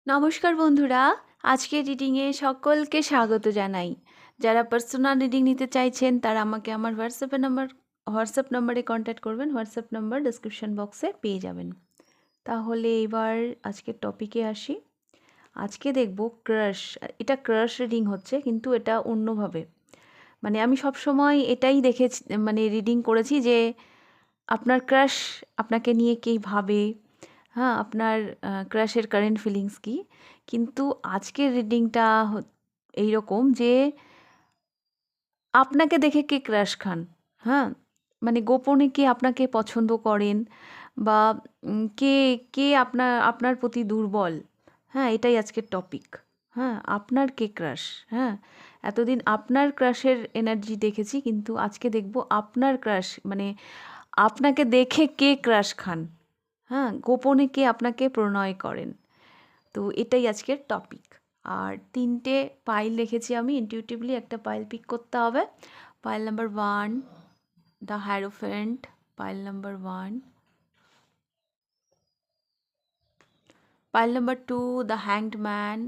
নমস্কার বন্ধুরা, আজকের রিডিংয়ে সকলকে স্বাগত জানাই। যারা পার্সোনাল রিডিং নিতে চাইছেন তারা আমাকে আমার হোয়াটসঅ্যাপ নাম্বারে কন্ট্যাক্ট করবেন। হোয়াটসঅ্যাপ নাম্বার ডেসক্রিপশন বক্সে পেয়ে যাবেন। তাহলে এবার আজকের টপিকে আসি। আজকে দেখব ক্রাশ। এটা ক্রাশ রিডিং হচ্ছে, কিন্তু এটা অন্যভাবে। মানে আমি সবসময় এটাই দেখেছি, মানে রিডিং করেছি যে আপনার ক্রাশ আপনাকে নিয়ে কী ভাবে, হ্যাঁ, আপনার ক্রাশের কারেন্ট ফিলিংস কী। কিন্তু আজকের রিডিংটা এইরকম যে আপনাকে দেখে কে ক্রাশ খান, হ্যাঁ, মানে গোপনে কে আপনাকে পছন্দ করেন, বা কে কে আপনার আপনার প্রতি দুর্বল, হ্যাঁ, এটাই আজকের টপিক। হ্যাঁ, আপনার কে ক্রাশ। হ্যাঁ, এতদিন আপনার ক্রাশের এনার্জি দেখেছি, কিন্তু আজকে দেখব আপনার ক্রাশ, মানে আপনাকে দেখে কে ক্রাশ খান, হ্যাঁ, গোপনে কে আপনাকে প্রণয় করেন। তো এটাই আজকের টপিক। আর 3টে পাইল রেখেছি আমি, ইনটিউটিভলি একটা পাইল পিক করতে হবে। Pile number 1, the hierophant. Pile number 1। Pile number 2, the hanged man.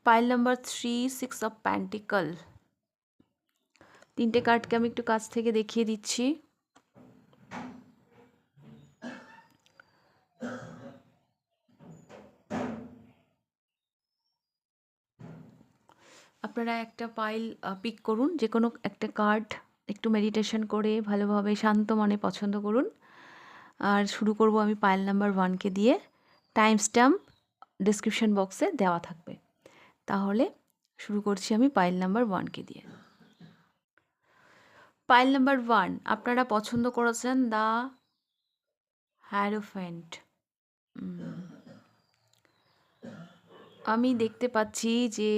Pile number 3, 6 of pentacle. 3টে কার্ডকে আমি একটু কাছ থেকে দেখিয়ে দিচ্ছি। আপনারা একটা পাইল পিক করুন, যে কোনো একটা কার্ড, একটু মেডিটেশন করে ভালোভাবে শান্ত মনে পছন্দ করুন। আর শুরু করব আমি পাইল নাম্বার 1কে দিয়ে। টাইম স্ট্যাম্প ডেসক্রিপশন বক্সে দেওয়া থাকবে। তাহলে শুরু করছি আমি পাইল নাম্বার 1কে দিয়ে। পাইল নাম্বার 1 আপনারা পছন্দ করেছেন দ্য হ্যারোফেন্ট। আমি দেখতে পাচ্ছি যে,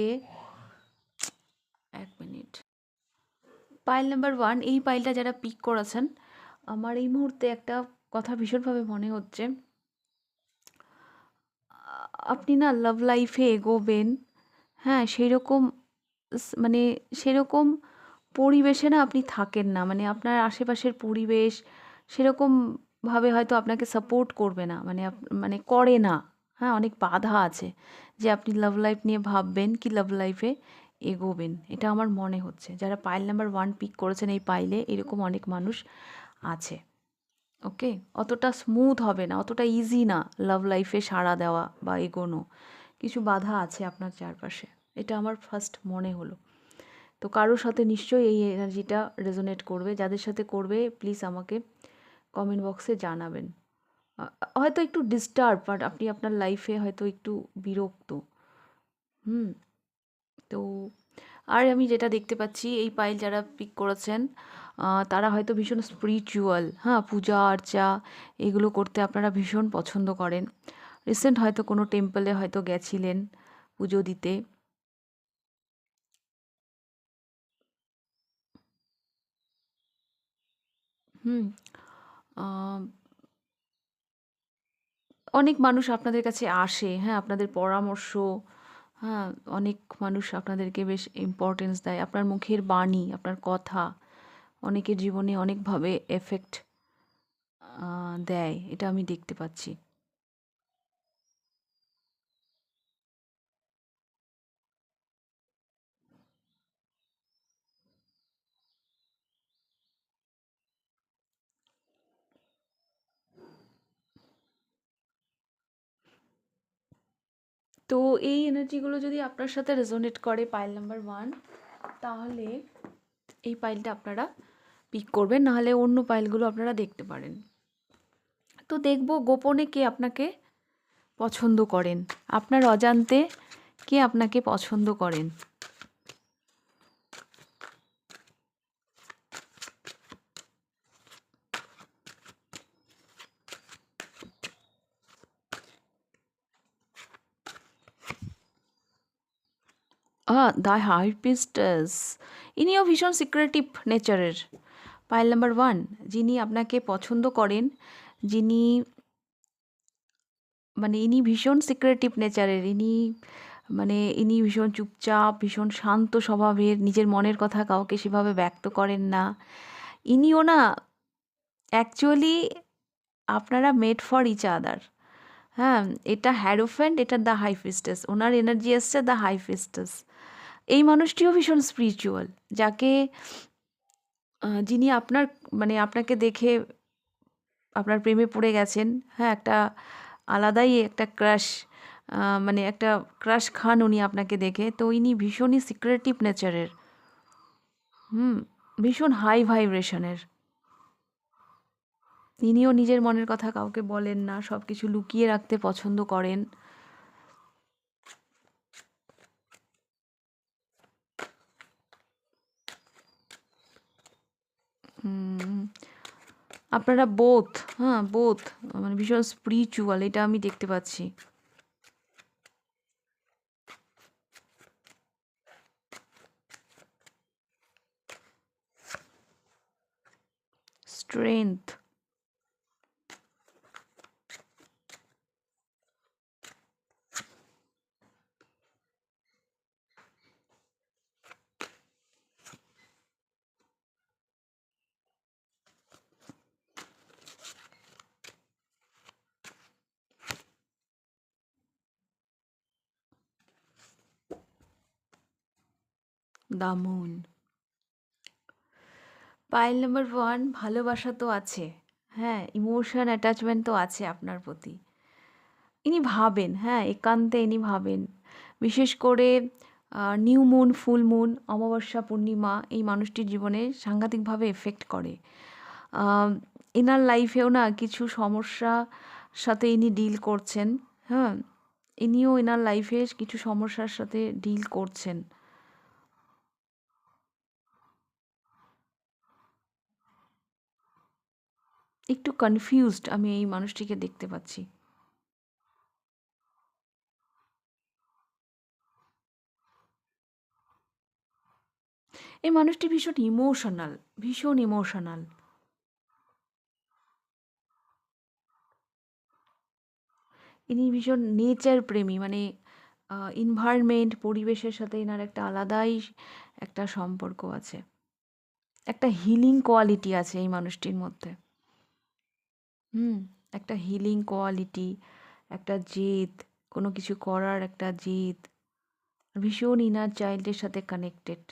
এক মিনিট, পাইল নাম্বার 1, এই পাইলটা যারা পিক করেছেন, আমার এই মুহূর্তে একটা কথা ভীষণভাবে মনে হচ্ছে। আপনি না লাভ লাইফে এগোবেন, হ্যাঁ, সেই রকম মানে সেরকম পরিবেশে না আপনি থাকেন না, মানে আপনার আশেপাশের পরিবেশ সেরকমভাবে হয়তো আপনাকে সাপোর্ট করবে না, মানে করে না। হ্যাঁ, অনেক বাধা আছে যে আপনি লাভ লাইফ নিয়ে ভাববেন কি লাভ লাইফে এগোবেন, এটা আমার মনে হচ্ছে। যারা পাইল নাম্বার 1 পিক করেছেন এই পাইলে, এরকম অনেক মানুষ আছে। ওকে, অতটা স্মুথ হবে না, অতটা ইজি না লাভ লাইফে সাড়া দেওয়া বা এগোনো। কিছু বাধা আছে আপনার চারপাশে, এটা আমার ফার্স্ট মনে হলো। তো কারোর সাথে নিশ্চয়ই এই এনার্জিটা রেজোনেট করবে। যাদের সাথে করবে প্লিজ আমাকে কমেন্ট বক্সে জানাবেন। হয়তো একটু ডিস্টার্ব, বাট আপনি আপনার লাইফে হয়তো একটু বিরক্ত। হুম। তো আর আমি যেটা দেখতে পাচ্ছি, এই পাইল যারা পিক করেছেন তারা হয়তো ভীষণ স্পিরিচুয়াল, হ্যাঁ, পূজা আর্চা এগুলো করতে আপনারা ভীষণ পছন্দ করেন। রিসেন্ট হয়তো কোনো টেম্পলে হয়তো গেছিলেন পুজো দিতে। হুম। অনেক মানুষ আপনাদের কাছে আসে, হ্যাঁ, আপনাদের পরামর্শ, হ্যাঁ, অনেক মানুষ আপনাদেরকে বেশ ইম্পর্টেন্স দেয়। আপনার মুখের বাণী, আপনার কথা অনেকের জীবনে অনেকভাবে এফেক্ট দেয়, এটা আমি দেখতে পাচ্ছি। তো এই এনার্জিগুলো যদি আপনার সাথে রেজোনেট করে পাইল নাম্বার 1, তাহলে এই পাইলটা আপনারা পিক করবেন, নাহলে অন্য পাইলগুলো আপনারা দেখতে পারেন। তো দেখব গোপনে কে আপনাকে পছন্দ করেন, আপনার অজান্তে কে আপনাকে পছন্দ করেন। দ্য হাই প্রিস্টেস, ইনিও ভীষণ সিক্রেটিভ নেচারের। পাইল নাম্বার 1, যিনি আপনাকে পছন্দ করেন, যিনি মানে ইনি ভীষণ সিক্রেটিভ নেচারের, ইনি ভীষণ চুপচাপ, ভীষণ শান্ত স্বভাবের, নিজের মনের কথা কাউকে সেভাবে ব্যক্ত করেন না। ইনিও না অ্যাকচুয়ালি আপনারা মেড ফর ইচ আদার, হ্যাঁ, এটা হ্যারোফ্যান্ট, এটা দ্য হাইফিস্টাস, ওনার এনার্জি আসছে দ্য হাইফিস্টাস। এই মানুষটিও ভীষণ স্পিরিচুয়াল, যাকে যিনি আপনার মানে আপনাকে দেখে আপনার প্রেমে পড়ে গেছেন। হ্যাঁ, একটা আলাদাই একটা ক্রাশ, মানে একটা ক্রাশ খান উনি আপনাকে দেখে। তো ইনি ভীষণই সিক্রেটিভ নেচারের, হুম, ভীষণ হাই ভাইব্রেশনের। ইনিও নিজের মনের কথা কাউকে বলেন না, সব কিছু লুকিয়ে রাখতে পছন্দ করেন। উম, আপনারা বোথ, হ্যাঁ বোথ, মানে ভীষণ স্পিরিচুয়াল, এটা আমি দেখতে পাচ্ছি। স্ট্রেংথ। দামুন। পাইল নাম্বার ওয়ান, ভালোবাসা তো আছে, হ্যাঁ, ইমোশন অ্যাটাচমেন্ট তো আছে আপনার প্রতি। ইনি ভাবেন, হ্যাঁ, একান্তে ইনি ভাবেন। বিশেষ করে নিউ মুন, ফুল মুন, অমাবস্যা, পূর্ণিমা এই মানুষটির জীবনে সাংঘাতিকভাবে এফেক্ট করে। এনার লাইফেও না কিছু সমস্যা সাথে ইনি ডিল করছেন। হ্যাঁ, ইনিও এনার লাইফে কিছু সমস্যার সাথে ডিল করছেন। একটু কনফিউজড আমি এই মানুষটিকে দেখতে পাচ্ছি। এই মানুষটি ভীষণ ইমোশনাল, ভীষণ ইমোশনাল। ইনি ভীষণ নেচার প্রেমী, মানে এনভায়রনমেন্ট, পরিবেশের সাথে এনার একটা আলাদাই একটা সম্পর্ক আছে। একটা হিলিং কোয়ালিটি আছে এই মানুষটির মধ্যে। হুম, একটা হিলিং কোয়ালিটি, একটা জেদ, কোনো কিছু করার একটা জেদ, ভীষণ ইনার চাইল্ডের সাথে কানেক্টেড।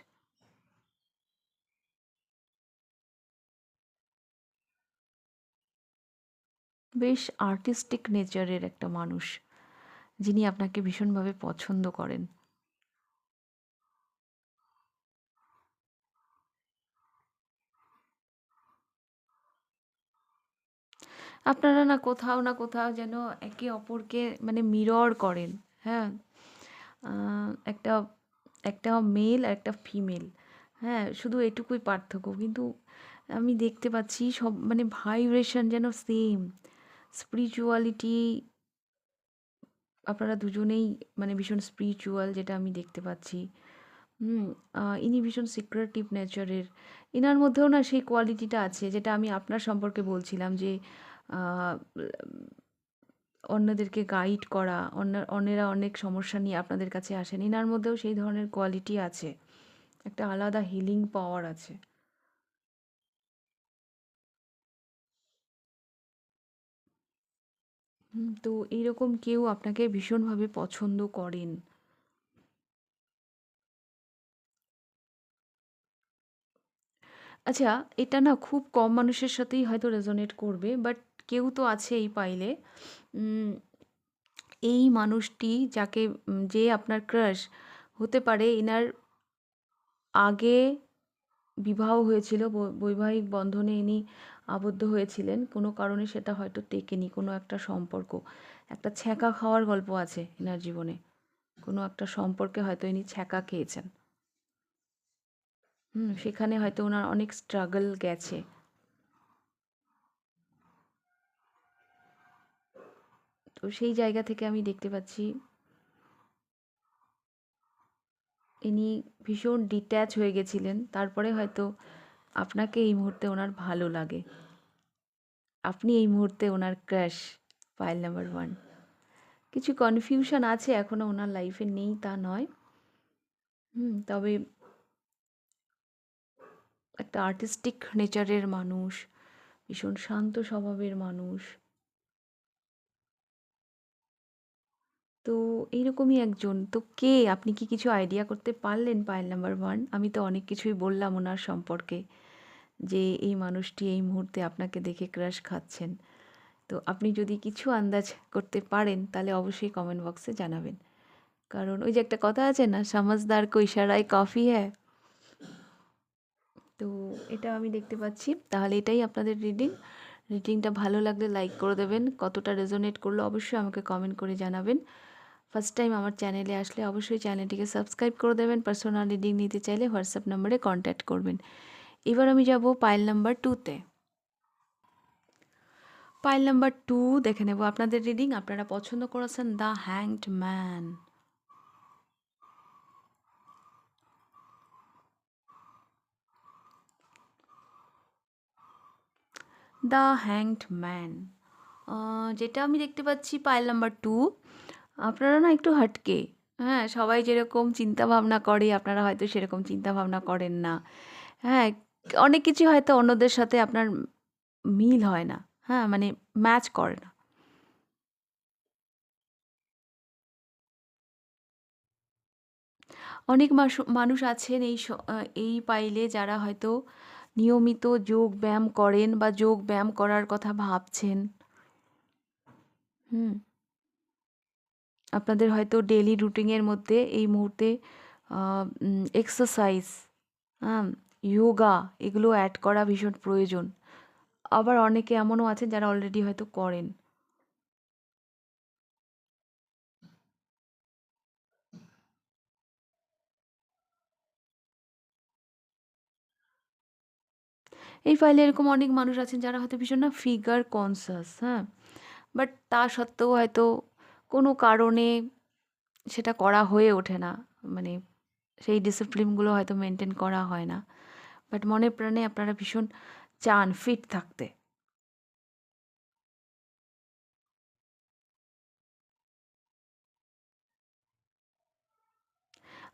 বেশ আর্টিস্টিক নেচারের একটা মানুষ, যিনি আপনাকে ভীষণভাবে পছন্দ করেন। আপনারা না কোথাও যেন একে অপরকে মানে মিরর করেন। হ্যাঁ, একটা একটা মেল আর একটা ফিমেল, হ্যাঁ, শুধু এটুকুই পার্থক্য, কিন্তু আমি দেখতে পাচ্ছি সব মানে ভাইব্রেশন যেন সেম, স্পিরিচুয়ালিটি, আপনারা দুজনেই মানে ভীষণ স্পিরিচুয়াল, যেটা আমি দেখতে পাচ্ছি। হুম, ইনি ভীষণ সিক্রেটিভ নেচারের। এনার মধ্যেও না সেই কোয়ালিটিটা আছে যেটা আমি আপনার সম্পর্কে বলছিলাম, যে আহ, অন্যদেরকে গাইড করা, অন্যেরা অনেক সমস্যা নিয়ে আপনাদের কাছে আসেন, এনার মধ্যেও সেই ধরনের কোয়ালিটি আছে, একটা আলাদা হিলিং পাওয়ার আছে। তো এইরকম কেউ আপনাকে ভীষণভাবে পছন্দ করেন। আচ্ছা, এটা না খুব কম মানুষের সাথেই হয়তো রেজোনেট করবে, বাট কেউ তো আছে এই পাইলে। উম, এই মানুষটি যাকে যে আপনার ক্রাশ হতে পারে, এনার আগে বিবাহ হয়েছিল, বৈবাহিক বন্ধনে ইনি আবদ্ধ হয়েছিলেন, কোনো কারণে সেটা হয়তো টেকেনি, কোনো একটা সম্পর্ক, একটা ছ্যাঁকা খাওয়ার গল্প আছে এনার জীবনে, কোনো একটা সম্পর্কে হয়তো ইনি ছ্যাঁকা খেয়েছেন। সেখানে হয়তো ওনার অনেক স্ট্রাগল গেছে। তো সেই জায়গা থেকে আমি দেখতে পাচ্ছি ইনি ভীষণ ডিট্যাচ হয়ে গেছিলেন, তারপরে হয়তো আপনাকে এই মুহূর্তে ওনার ভালো লাগে, আপনি এই মুহূর্তে ওনার ক্রাশ। ফাইল নাম্বার ওয়ান, কিছু কনফিউশন আছে এখনও ওনার লাইফে, নেই তা নয়। তবে একটা আর্টিস্টিক নেচারের মানুষ, ভীষণ শান্ত স্বভাবের মানুষ। তো এইরকমই একজন। তো কে? আপনি কি কিছু আইডিয়া করতে পারলেন পাইল নাম্বার 1? আমি তো অনেক কিছুই বললাম ওনার সম্পর্কে, যে এই মানুষটি এই মুহূর্তে আপনাকে দেখে ক্রাশ খাচ্ছেন। তো আপনি যদি কিছু আন্দাজ করতে পারেন তাহলে অবশ্যই কমেন্ট বক্সে জানাবেন। কারণ ওই যে একটা কথা আছে না, সমঝদার কো ইশারায় কাফি হ্যায়। তো এটা আমি দেখতে পাচ্ছি। তাহলে এটাই আপনাদের রিডিং। রিডিংটা ভালো লাগলে লাইক করে দেবেন। কতটা রেজোনেট করলো অবশ্যই আমাকে কমেন্ট করে জানাবেন। ফার্স্ট টাইম আমার চ্যানেলে আসলে অবশ্যই চ্যানেলটিকে সাবস্ক্রাইব করে দেবেন। পার্সোনাল রিডিং নিতে চাইলে হোয়াটসঅ্যাপ নাম্বারে কন্ট্যাক্ট করবেন। এবার আমি যাব পাইল নাম্বার 2-তে। পাইল নাম্বার 2 দেখে নেব আপনাদের রিডিং। আপনারা পছন্দ করেছেন the hanged man. The hanged man, যেটা আমি দেখতে পাচ্ছি পাইল নাম্বার 2, আপনারা না একটু হাটকে। হ্যাঁ, সবাই যেরকম চিন্তা ভাবনা করে আপনারা হয়তো সেরকম চিন্তা ভাবনা করেন না। হ্যাঁ, অনেক কিছু হয়তো অন্যদের সাথে আপনার মিল হয় না। হ্যাঁ, মানে ম্যাচ করে না। অনেক মানুষ আছেন এই পাইলে, যারা হয়তো নিয়মিত যোগ ব্যায়াম করেন বা যোগ ব্যায়াম করার কথা ভাবছেন। হুম, আপনাদের হয়তো ডেইলি রুটিনের মধ্যে এই মুহূর্তে এক্সারসাইজ, হ্যাঁ, যোগা, এগুলো অ্যাড করা ভীষণ প্রয়োজন। আবার অনেকে এমনও আছেন যারা অলরেডি হয়তো করেন। এই ফাইলে এরকম অনেক মানুষ আছেন যারা হয়তো ভীষণ না ফিগার কনসাস, হ্যাঁ, বাট তা সত্ত্বেও হয়তো কোনো কারণে সেটা করা হয়ে ওঠে না। মানে সেই ডিসিপ্লিনগুলো হয়তো মেনটেন করা হয় না। বাট মনে প্রাণে আপনারা ভীষণ চান ফিট থাকতে।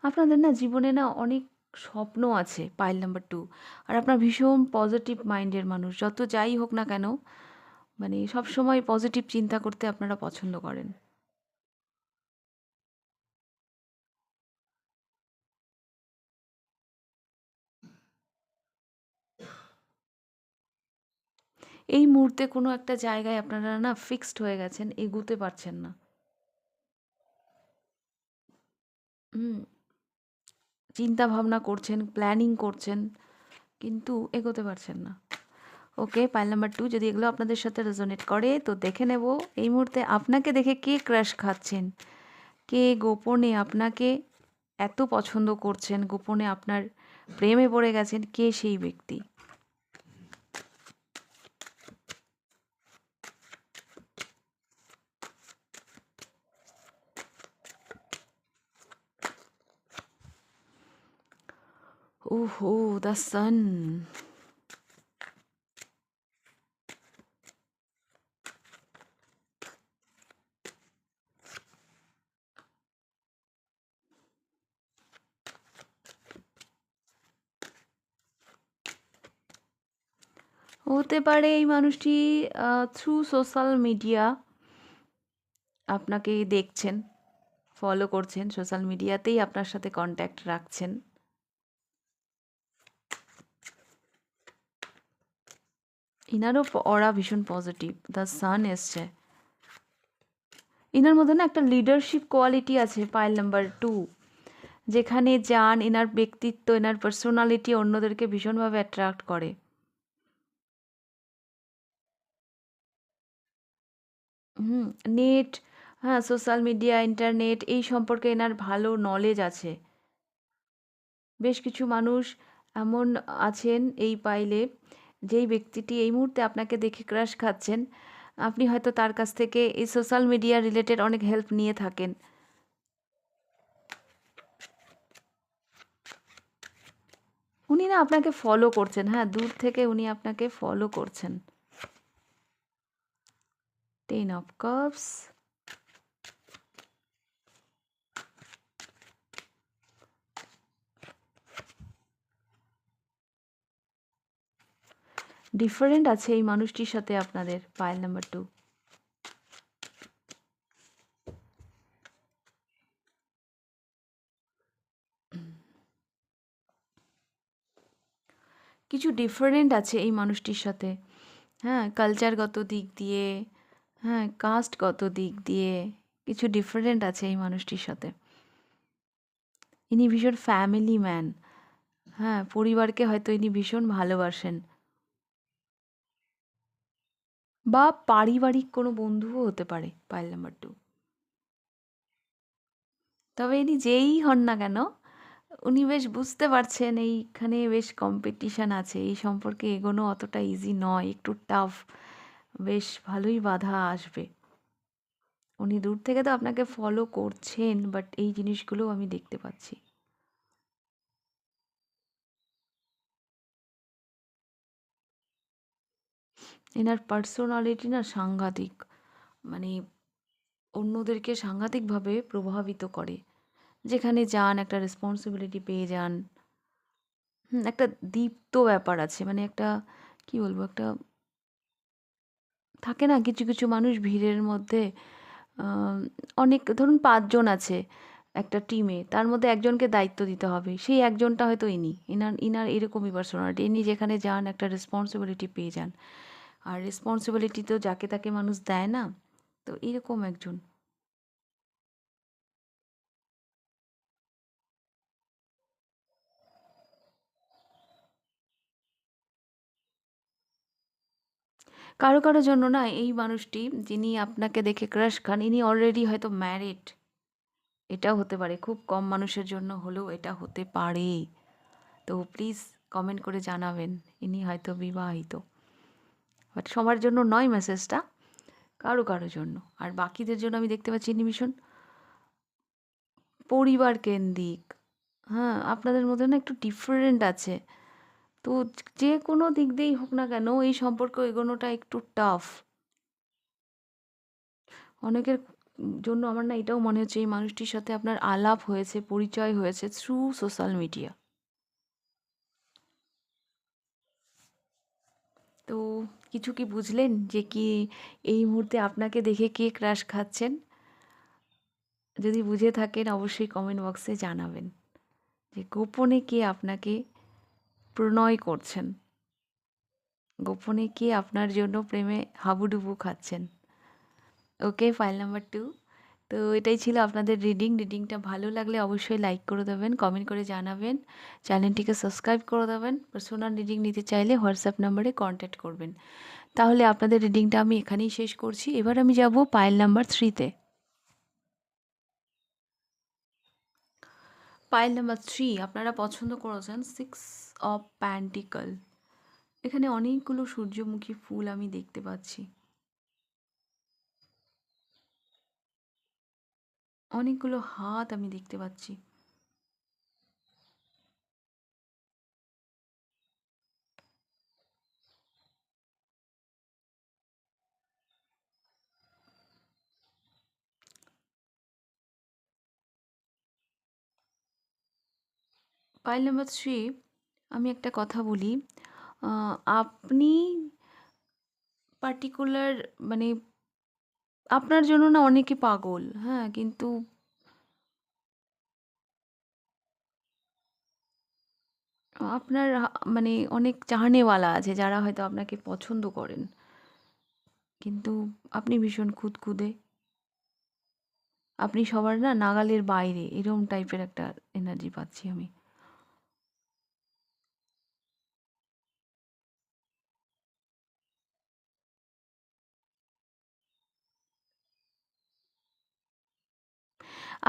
আপনাদের না জীবনে না অনেক স্বপ্ন আছে পাইল নাম্বার 2। আর আপনার ভীষণ পজিটিভ মাইন্ডের মানুষ। যত যাই হোক না কেন, মানে সবসময় পজিটিভ চিন্তা করতে আপনারা পছন্দ করেন। এই মুহূর্তে কোনো একটা জায়গায় আপনারা না ফিক্সড হয়ে গেছেন, এগুতে পারছেন না। হুম, চিন্তা ভাবনা করছেন, প্ল্যানিং করছেন, কিন্তু এগোতে পারছেন না। ওকে, পাইল নাম্বার 2 যদি এগুলো আপনাদের সাথে রেজোনেট করে তো দেখে নেব এই মুহূর্তে আপনাকে দেখে কে ক্রাশ খাচ্ছেন, কে গোপনে আপনাকে এত পছন্দ করছেন, গোপনে আপনার প্রেমে পড়ে গেছেন, কে সেই ব্যক্তি। ওহো, দ্য সান। হতে পারে এই মানুষটি থ্রু সোশ্যাল মিডিয়া আপনাকে দেখছেন, ফলো করছেন, সোশ্যাল মিডিয়াতেই আপনার সাথে কন্ট্যাক্ট রাখছেন। ইনারও অরা ভীষণ পজিটিভ, দ্য সান এসছে। ইনার মধ্যে না একটা লিডারশিপ কোয়ালিটি আছে পাইল নাম্বার 2। যেখানে যান এনার ব্যক্তিত্ব, এনার পার্সোনালিটি অন্যদেরকে ভীষণভাবে অ্যাট্রাক্ট করে। হুম, নেট, হ্যাঁ, সোশ্যাল মিডিয়া, ইন্টারনেট এই সম্পর্কে এনার ভালো নলেজ আছে। বেশ কিছু মানুষ এমন আছেন এই পাইলে, যেই ব্যক্তিটি এই মুহূর্তে আপনাকে দেখে ক্রাশ খাচ্ছেন, আপনি হয়তো তার কাছ থেকে এই সোশ্যাল মিডিয়া রিলেটেড অনেক হেল্প নিয়ে থাকেন। উনি না আপনাকে ফলো করছেন, হ্যাঁ, দূর থেকে উনি আপনাকে ফলো করছেন। 10 অফ কাপস, ডিফারেন্ট আছে এই মানুষটির সাথে আপনাদের পাইল নাম্বার 2। কিছু ডিফারেন্ট আছে এই মানুষটির সাথে। হ্যাঁ, কালচারগত দিক দিয়ে, হ্যাঁ, কাস্টগত দিক দিয়ে কিছু ডিফারেন্ট আছে এই মানুষটির সাথে। ইনি ভীষণ ফ্যামিলি ম্যান। হ্যাঁ, পরিবারকে হয়তো ইনি ভীষণ ভালোবাসেন। বা পারিবারিক কোনো বন্ধুও হতে পারে পাইল নাম্বার 2। তবে ইনি যেই হন না কেন, উনি বেশ বুঝতে পারছেন এইখানে বেশ কম্পিটিশন আছে। এই সম্পর্কে এগোনো অতটা ইজি নয়, একটু টাফ। বেশ ভালোই বাধা আসবে। উনি দূর থেকে তো আপনাকে ফলো করছেন, বাট এই জিনিসগুলোও আমি দেখতে পাচ্ছি। এনার পার্সোনালিটি না সাংঘাতিক। মানে অন্যদেরকে সাংঘাতিকভাবে প্রভাবিত করে। যেখানে যান একটা রেসপন্সিবিলিটি পেয়ে যান। একটা দীপ্ত ব্যাপার আছে। মানে একটা, কি বলবো, একটা থাকে না কিছু, কিছু মানুষ ভিড়ের মধ্যে আম অনেক, ধরুন ৫ জন আছে একটা টিমে। তার মধ্যে একজনকে দায়িত্ব দিতে হবে। সেই একজনটা হয়তো ইনি। ইনার এরকমই পার্সোনালিটি। ইনি যেখানে যান একটা রেসপন্সিবিলিটি পেয়ে যান। আর রেসপন্সিবিলিটি তো যাকে তাকে মানুষ দেয় না। তো এরকম একজন। কারো, কারো জন্য না এই মানুষটি, যিনি আপনাকে দেখে ক্রাশ খান, ইনি অলরেডি হয়তো ম্যারিড। এটাও হতে পারে। খুব কম মানুষের জন্য হলেও এটা হতে পারে। তো প্লিজ কমেন্ট করে জানাবেন ইনি হয়তো বিবাহিত। বাট সবার জন্য নয় মেসেজটা, কারো, কারো জন্য। আর বাকিদের জন্য আমি দেখতে পাচ্ছি ইনি ভীষণ পরিবার কেন্দ্রিক। হ্যাঁ, আপনাদের মধ্যে না একটু ডিফারেন্ট আছে। তো যে কোনো দিক দিয়েই হোক না কেন এই সম্পর্ক এগোনোটা একটু টাফ। অনেকের জন্য আমার না এটাও মনে হচ্ছে এই মানুষটির সাথে আপনার আলাপ হয়েছে, পরিচয় হয়েছে থ্রু সোশ্যাল মিডিয়া। তো কিছু কি বুঝলেন যে কি এই মুহূর্তে আপনাকে দেখে কে ক্রাশ খাচ্ছেন? যদি বুঝে থাকেন অবশ্যই কমেন্ট বক্সে জানাবেন যে গোপনে কে আপনাকে প্রণয় করছেন, গোপনে কে আপনার জন্য প্রেমে হাবুডুবু খাচ্ছেন। ওকে, ফাইল নাম্বার 2। তো এটাই ছিল আপনাদের রিডিংটা ভালো লাগলে অবশ্যই লাইক করে দেবেন, কমেন্ট করে জানাবেন, চ্যানেলটিকে সাবস্ক্রাইব করে দেবেন। পার্সোনাল রিডিং নিতে চাইলে হোয়াটসঅ্যাপ নাম্বারে কন্ট্যাক্ট করবেন। তাহলে আপনাদের রিডিংটা আমি এখানেই শেষ করছি। এবার আমি যাব পাইল নাম্বার 3-তে। পাইল নাম্বার 3 আপনারা পছন্দ করেছেন 6 অফ প্যান্টিকল। এখানে অনেকগুলো সূর্যমুখী ফুল আমি দেখতে পাচ্ছি, অনেকগুলো হাত আমি দেখতে পাচ্ছি। পাইল নাম্বার 3, আমি একটা কথা বলি। আপনি পার্টিকুলার, মানে আপনার জন্য না অনেকে পাগল, হ্যাঁ? কিন্তু আপনার মানে অনেক চাহনেওয়ালা আছে যারা হয়তো আপনাকে পছন্দ করেন। কিন্তু আপনি ভীষণ খুঁতখুঁতে। আপনি সবার না নাগালের বাইরে, এরকম টাইপের একটা এনার্জি পাচ্ছি আমি।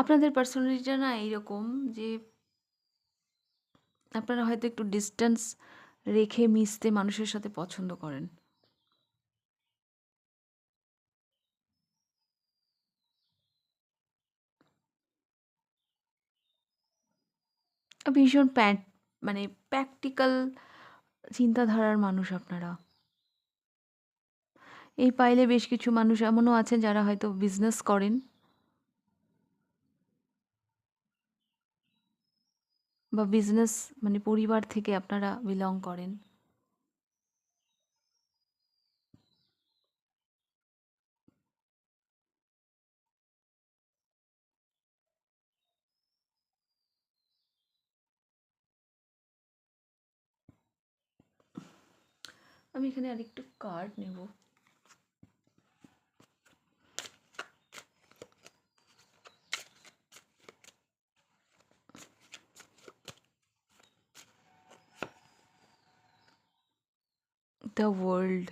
আপনাদের পার্সোনালিটিটা না এইরকম যে আপনারা হয়তো একটু ডিসট্যান্স রেখে মিশতে মানুষের সাথে পছন্দ করেন। ভীষণ মানে প্র্যাকটিক্যাল চিন্তাধারার মানুষ আপনারা। এই পাইলে বেশ কিছু মানুষ এমনও আছেন যারা হয়তো বিজনেস করেন বা বিজনেস, মানে পরিবার থেকে আপনারা বিলং করেন। আমি এখানে আরেকটু কার্ড নেব। The world.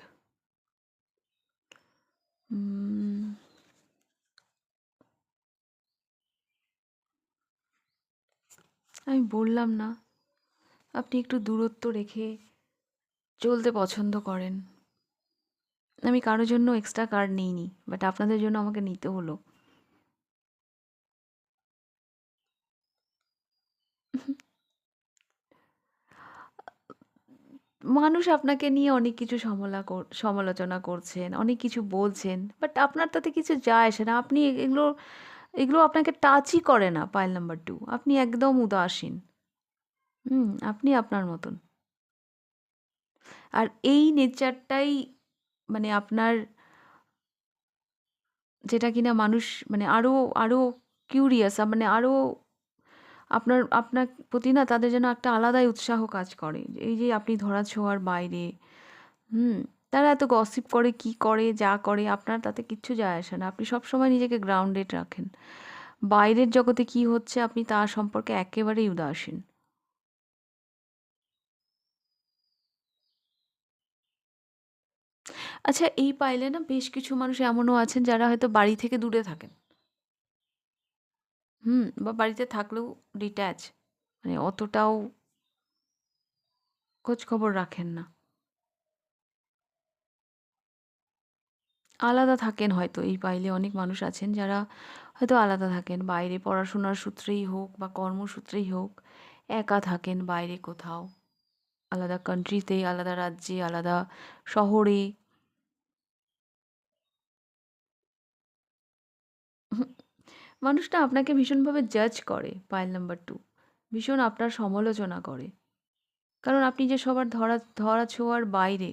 আমি বললাম না, আপনি একটু দূরত্ব রেখে চলতে পছন্দ করেন। আমি কারোর জন্য এক্সট্রা কার্ড নিইনি, বাট আপনাদের জন্য আমাকে নিতে হলো। মানুষ আপনাকে নিয়ে অনেক কিছু সমালোচনা করছেন, অনেক কিছু বলছেন, বাট আপনার তাতে কিছু যায় আসে না। আপনি এগুলো এগুলো আপনাকে টাচই করে না। পাইল নাম্বার 2, আপনি একদম উদাসীন। আপনি আপনার মতন। আর এই নেচারটাই মানে আপনার, যেটা কিনা মানুষ মানে আরো আরো কিউরিয়াস, মানে আরো আপনার প্রতি না তাদের যেন একটা আলাদাই উৎসাহ কাজ করে। এই যে আপনি ধরা-ছোঁয়ার বাইরে, হুম, তারা এত গসিপ করে, কি করে, যা করে, আপনার তাতে কিচ্ছু যায় আসে না। আপনি সবসময় নিজেকে গ্রাউন্ডেড রাখেন। বাইরের জগতে কি হচ্ছে আপনি তার সম্পর্কে একেবারেই উদাসীন। আচ্ছা, এই পাইলে না বেশ কিছু মানুষ এমনও আছেন যারা হয়তো বাড়ি থেকে দূরে থাকেন। বা বাড়িতে থাকলেও ডিট্যাচ, মানে অতটাও খোঁজ খবর রাখেন না। আলাদা থাকেন হয়তো। এই পাইলে অনেক মানুষ আছেন যারা হয়তো আলাদা থাকেন। বাইরে পড়াশোনার সূত্রেই হোক বা কর্মসূত্রেই হোক, একা থাকেন বাইরে কোথাও। আলাদা কান্ট্রিতে, আলাদা রাজ্যে, আলাদা শহরে। হুম, মানুষ না আপনাকে ভীষণভাবে জাজ করে, পাইল নাম্বার 2। ভীষণ আপনার সমালোচনা করে। কারণ আপনি যে সবার ধরা ছোঁয়ার বাইরে।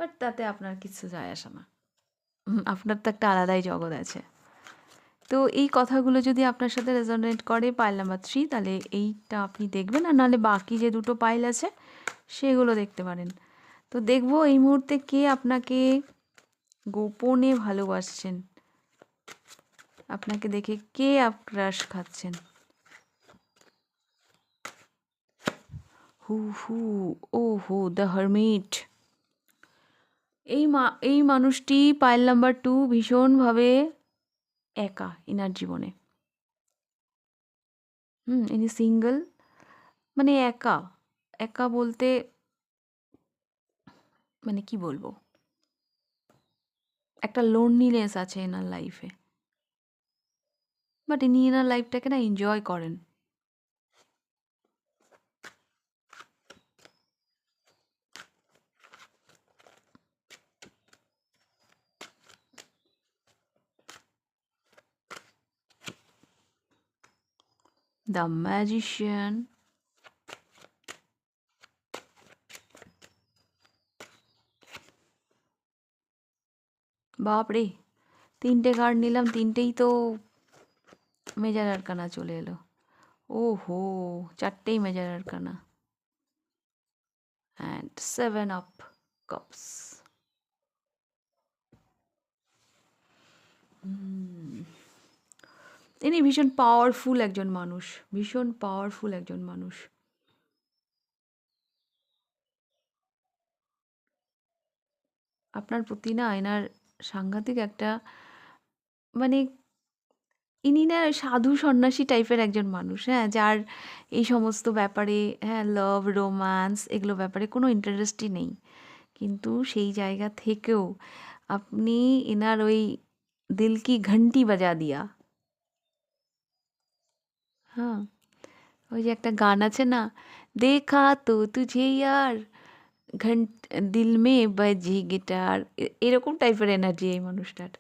বাট তাতে আপনার কিছু যায় আসে না। আপনার তো একটা আলাদাই জগৎ আছে। তো এই কথাগুলো যদি আপনার সাথে রেজোনেট করে, পাইল নাম্বার 3, তাহলে এইটা আপনি দেখবেন। আর নাহলে বাকি যে দুটো পাইল আছে সেগুলো দেখতে পারেন। তো দেখবো এই মুহূর্তে কে আপনাকে গোপনে ভালোবাসছেন, আপনাকে দেখে কে ক্রাশ খাচ্ছেন। হু হু, ও হো, দ্য হারমিট। এই মানুষটি, পাইল নাম্বার 2, ভীষণভাবে একা ইনার জীবনে। ইনি সিঙ্গেল, মানে একা। একা বলতে মানে কি বলবো, একটা লোনলিনেস আছে এনার লাইফে। বাট ইনি এনার লাইফটাকে না এনজয় করেন। The magician. বাপরে, 3টে কার্ড নিলাম, 3টেই তো মেজার আরকানা চলে এলো। ও হো, 4টেই major arcana. And 7 of cups. ইনি ভীষণ পাওয়ারফুল একজন মানুষ, ভীষণ পাওয়ারফুল একজন মানুষ। আপনার প্রতি না এনার সাংঘাতিক একটা, মানে ইনি না সাধু সন্ন্যাসী টাইপের একজন মানুষ, হ্যাঁ, যার এই সমস্ত ব্যাপারে, হ্যাঁ, লাভ, রোম্যান্স, এগুলো ব্যাপারে কোনো ইন্টারেস্টই নেই। কিন্তু সেই জায়গা থেকেও আপনি এনার ওই দিল কি ঘন্টি বাজা দিয়া। হ্যাঁ, ওই যে একটা গান আছে না, দেখা তো তুঝে ইয়ার, ঘন্ট দিল মে বাজি গিটার, এরকম টাইপের এনার্জি এই মানুষটার।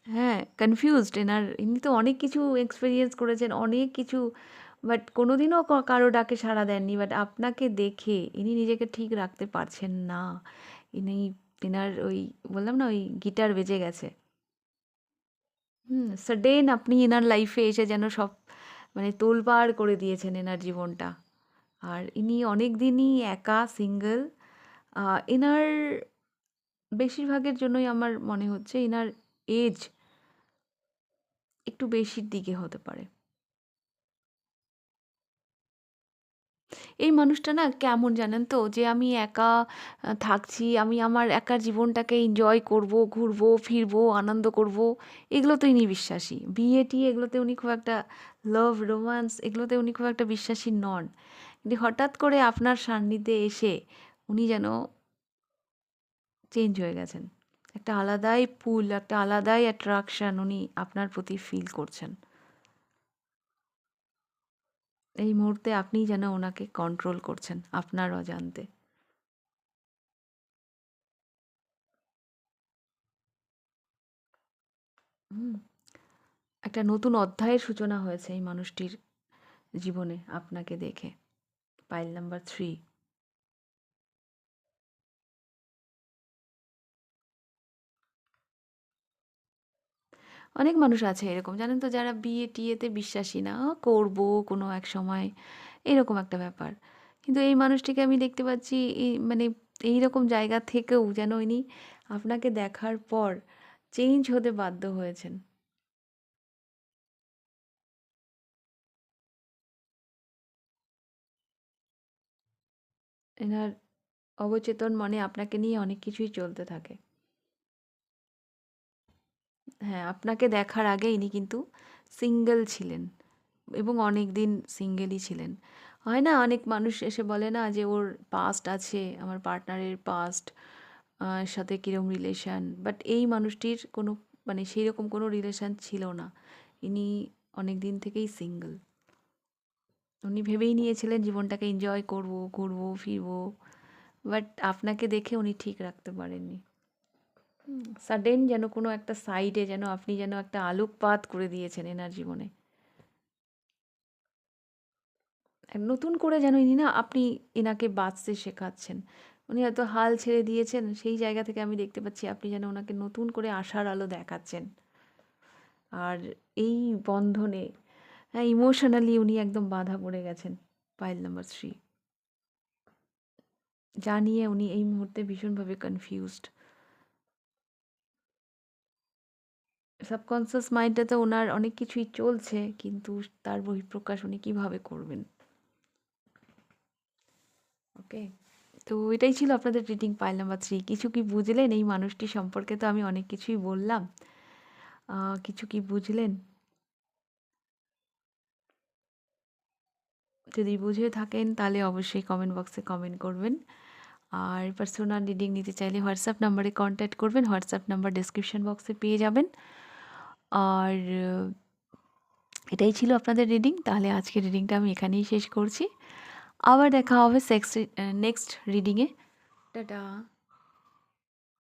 হ্যাঁ, কনফিউজড এনার। ইনি তো অনেক কিছু এক্সপেরিয়েন্স করেছেন, অনেক কিছু, বাট কোনোদিনও কারো ডাকে সাড়া দেননি। বাট আপনাকে দেখে ইনি নিজেকে ঠিক রাখতে পারছেন না। ইনি, এনার ওই বললাম না, ওই গিটার বেজে গেছে। সাডেন আপনি এনার লাইফে এসে যেন সব মানে তোলপাড় করে দিয়েছেন এনার জীবনটা। আর ইনি অনেক দিনই একা, সিঙ্গেল, এনার বেশিরভাগের জন্যই আমার মনে হচ্ছে এনার এজ একটু বেশির দিকে হতে পারে। এই মানুষটা না কেমন জানেন তো? যে আমি একা থাকছি, আমি আমার একা জীবনটাকে এনজয় করবো, ঘুরবো, ফিরবো, আনন্দ করবো, এগুলোতে ইনি বিশ্বাসী। বিয়ে-টিয়ে এগুলোতে উনি খুব একটা লাভ, রোমান্স এগুলোতে উনি খুব একটা বিশ্বাসী নন। কিন্তু হঠাৎ করে আপনার সান্নিধ্যে এসে উনি যেন চেঞ্জ হয়ে গেছেন। একটা আলাদাই পুল, একটা আলাদাই অ্যাট্রাকশন উনি আপনার প্রতি ফিল করছেন। এই মুহূর্তে আপনিই যেন ওনাকে কন্ট্রোল করছেন আপনার অজান্তে। হুম। একটা নতুন অধ্যায়ের সূচনা হয়েছে এই মানুষটির জীবনে আপনাকে দেখে। Pile number 3। অনেক মানুষ আছে এরকম জানেন তো, যারা বিয়ে-টিয়েতে বিশ্বাসী না, করব কোনো এক সময়, এরকম একটা ব্যাপার। কিন্তু এই মানুষটিকে আমি দেখতে পাচ্ছি মানে এইরকম জায়গা থেকেও যেন ইনি আপনাকে দেখার পর চেঞ্জ হতে বাধ্য হয়েছেন। এনার অবচেতন মনে আপনাকে নিয়ে অনেক কিছুই চলতে থাকে। হ্যাঁ, আপনাকে দেখার আগে ইনি কিন্তু সিঙ্গেল ছিলেন এবং অনেকদিন সিঙ্গেলই ছিলেন। হয় না, অনেক মানুষ এসে বলে না যে ওর পাস্ট আছে, আমার পার্টনারের পাস্ট সাথে কিরম রিলেশন, বাট এই মানুষটির কোনো মানে সেই রকম কোনো রিলেশন ছিল না। ইনি অনেক দিন থেকেই সিঙ্গেল। উনি ভেবেই নিয়েছিলেন জীবনটাকে এনজয় করব, ঘুরবো, ফিরবো, বাট আপনাকে দেখে উনি ঠিক রাখতে পারেননি। সাডেন যেন কোনো একটা সাইডে যেন আপনি যেন একটা আলোকপাত করে দিয়েছেন এনার জীবনে। নতুন করে যেন ইনি না আপনি এনাকে বাঁচতে শেখাচ্ছেন। উনি হয়তো হাল ছেড়ে দিয়েছেন, সেই জায়গা থেকে আমি দেখতে পাচ্ছি আপনি যেন ওনাকে নতুন করে আশার আলো দেখাচ্ছেন। আর এই বন্ধনে হ্যাঁ, ইমোশনালি উনি একদম বাঁধা পড়ে গেছেন। পাইল নাম্বার 3। যা নিয়ে উনি এই মুহূর্তে ভীষণভাবে কনফিউজড। সাবকনসিয়াস মাইন্ডটাতে ওনার অনেক কিছুই চলছে, কিন্তু তার বহিঃপ্রকাশ উনি কিভাবে করবেন? ওকে। তো এটাই ছিল আপনাদের রিডিং পাইল নাম্বার 3। কিছু কি বুঝলেন? এই মানুষটি সম্পর্কে তো আমি অনেক কিছুই বললাম। কিছু কি বুঝলেন? যদি বুঝে থাকেন তাহলে অবশ্যই কমেন্ট বক্সে কমেন্ট করবেন। আর পার্সোনাল রিডিং নিতে চাইলে হোয়াটসঅ্যাপ নাম্বারে কন্ট্যাক্ট করবেন। হোয়াটসঅ্যাপ নাম্বার ডেসক্রিপশন বক্সে পেয়ে যাবেন। আর এটাই ছিল আপনাদের রিডিং। তাহলে আজকের রিডিংটা আমি এখানেই শেষ করছি। আবার দেখা হবে নেক্সট রিডিংয়ে। টাটা।